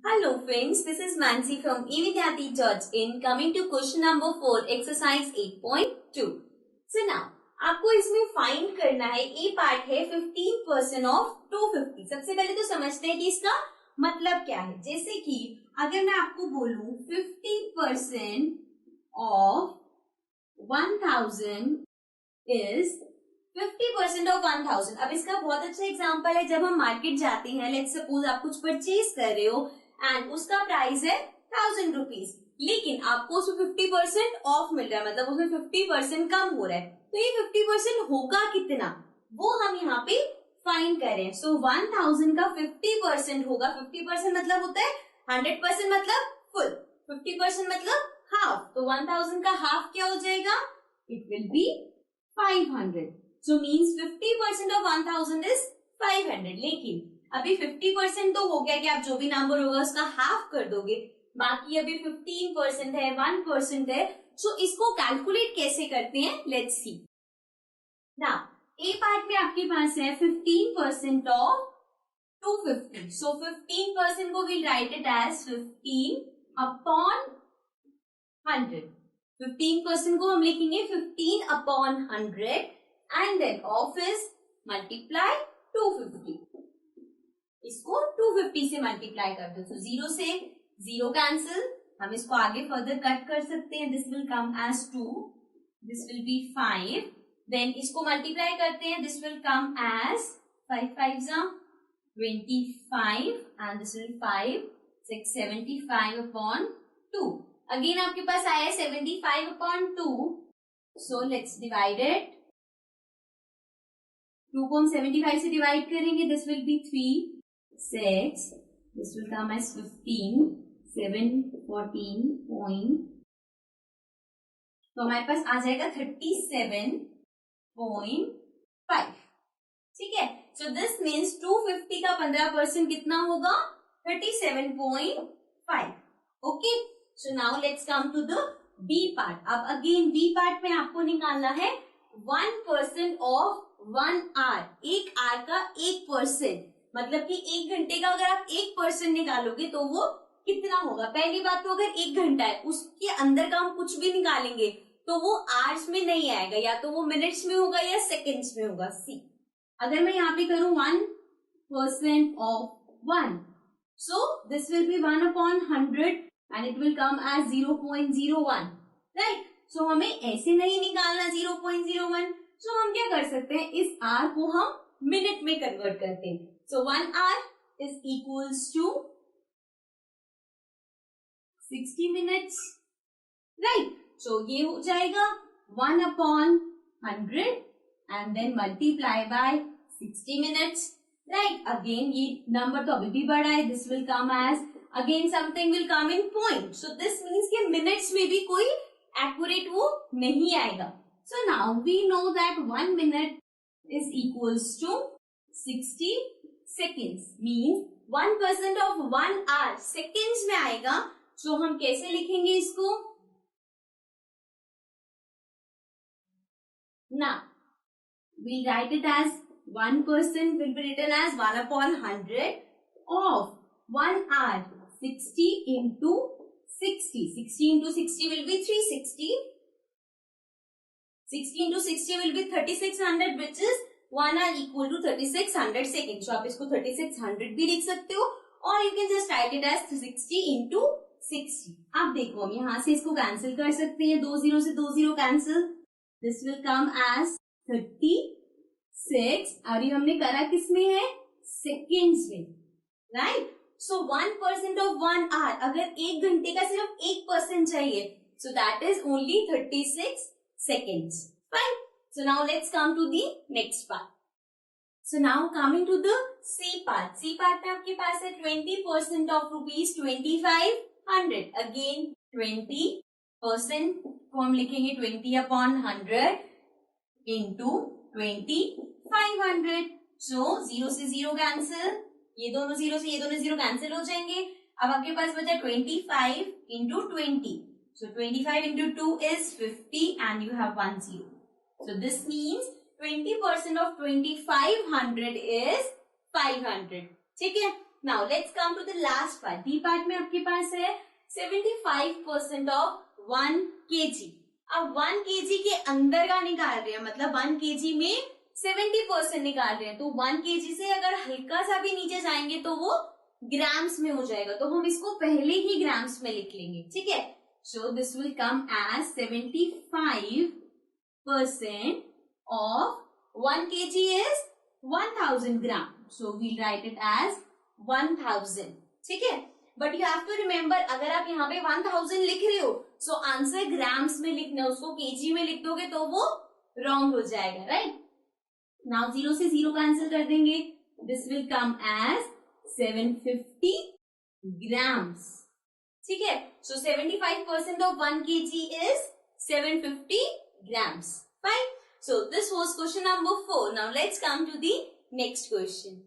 Hello friends, this is Mansi from eVidyarthi Church in coming to question number 4 exercise 8.2. So now आपको इसमें find करना है, ए part है 15% of 250। सबसे पहले तो समझते हैं कि इसका मतलब क्या है। जैसे कि अगर मैं आपको बोलूं 50% ऑफ 1000 इज 50% ऑफ 1000। अब इसका बहुत अच्छा एग्जांपल है, जब हम मार्केट जाते हैं, लेट्स सपोज आप कुछ परचेज कर रहे हो एंड उसका प्राइस है 1000 रुपीज, लेकिन आपको उसमें 50% ऑफ मिल रहा है, मतलब उसमें 50% कम हो रहा है। तो ये 50% होगा कितना, वो हम यहाँ पे फाइंड करें। सो 1000 का 50% होगा, 50% मतलब होता है 100% मतलब फुल, 50% मतलब हाफ। तो 1000 का हाफ क्या हो जाएगा, it will be 500। So means 50% of 1000 is 500। लेकिन अभी 50% तो हो गया कि आप जो भी नंबर होगा उसका हाफ कर दोगे, बाकी अभी 15% है, 1% है। सो इसको कैलकुलेट कैसे करते हैं, let's see. Now A part में आपके पास है 15% ऑफ 250। सो 15% को will write it as 15 upon 100। 15% को हम लिखेंगे 15 upon 100 and then of is multiply 250। इसको 250 से मल्टीप्लाई कर दो, तो 0 से 0 कैंसिल, हम इसको आगे फर्दर कट कर सकते हैं। This will come as 2, this will be 5, then इसको मल्टीप्लाई करते हैं, this will come as 5 5 25 and this will 5 6 75 upon 2। Again आपके पास आया 75 upon 2, so let's divide it. 2 को हम 75 से डिवाइड करेंगे, this will be 3 6, this will come as 15, 7 14 point, तो हमारे पास आ जाएगा 37.5। ठीक है, सो दिस मीन्स 250 का 15% कितना होगा, 37.5। Okay, so now let's come to the B part. अब अगेन बी पार्ट में आपको निकालना है 1% ऑफ 1 आवर। एक आवर का 1%, मतलब कि 1 घंटे का अगर आप 1% निकालोगे तो वो कितना होगा। पहली बात तो अगर 1 घंटा है, उसके अंदर का हम कुछ भी निकालेंगे तो वो आवर्स में नहीं आएगा, या तो वो मिनट्स में होगा या सेकंड्स में होगा। सी, अगर मैं यहाँ पे करूं 1% of 1, so this will be 1 upon 100 and it will come as 0.01, right. So हमें ऐसे नहीं निकालना 0.01, सो हम क्या कर सकते हैं, इस आर को हम मिनट में कन्वर्ट करते हैं। So 1 hour is equals to 60 minutes, right? So ये हो जाएगा 1 upon 100 and then multiply by 60 minutes, right? Again ये number तो अभी भी बड़ा है, this will come as, again something will come in point. So this means कि minutes में भी कोई accurate वो नहीं आएगा. So now we know that 1 minute is equals to 60 seconds, means 1% of 1 hour seconds में आएगा। तो हम कैसे लिखेंगे इसको, now we'll write it as 1% will be written as 1 upon 100 of 1 hour, 60 into 60. 60 into 60 will be 360. 60 into 60 will be 3600, which is 1 hour equal to 3600 seconds. So आप इसको 3600 भी लिख सकते हो, और you can just write it as 60 into 60. अब देखो हम यहाँ से इसको कैंसिल कर सकते हैं, 2 0 से 2 0 cancel, this will come as 36। अभी हमने करा किसमें है, सेकेंड्स में, राइट। सो 1% ऑफ 1 hour, अगर 1 घंटे का सिर्फ 1% चाहिए, so that is only 36 seconds, fine. So now let's come to the next part. So now coming to the C part. C part में आपके पास है 20% of rupees 2500. Again 20% को हम लिखेंगे 20 upon 100 into 2500. So 0 से 0 कैंसिल, ये दोनों 0 से ये दोनों 0 कैंसिल हो जाएंगे। अब आपके पास बचा 25 into 20. So 25 into 2 is 50 and you have 1 0. So this means 20% of 2500 is 500. ठीक है, now let's come to the last part. D part में आपके पास है 75% ऑफ 1 kg। अब 1 kg के अंदर का निकाल रहे हैं, मतलब 1 kg में 70% निकाल रहे हैं, तो 1 kg से अगर हल्का सा भी नीचे जाएंगे तो वो ग्राम्स में हो जाएगा, तो हम इसको पहले ही ग्राम्स में लिख लेंगे, ठीक है। So this will come as 75% of 1 kg is 1000 ग्राम, so we'll write it as 1000, ठीक है। But you have to remember, अगर आप यहाँ पे 1000 लिख रहे हो, सो आंसर ग्राम्स में लिखना, उसको केजी में लिख दोगे तो वो रॉन्ग हो जाएगा, राइट। नाउ 0 से 0 कैंसिल कर देंगे, this will come as 750 grams, ठीक है। So 75% of 1 kg is 750 grams, fine. So this was question number 4. Now let's come to the next question.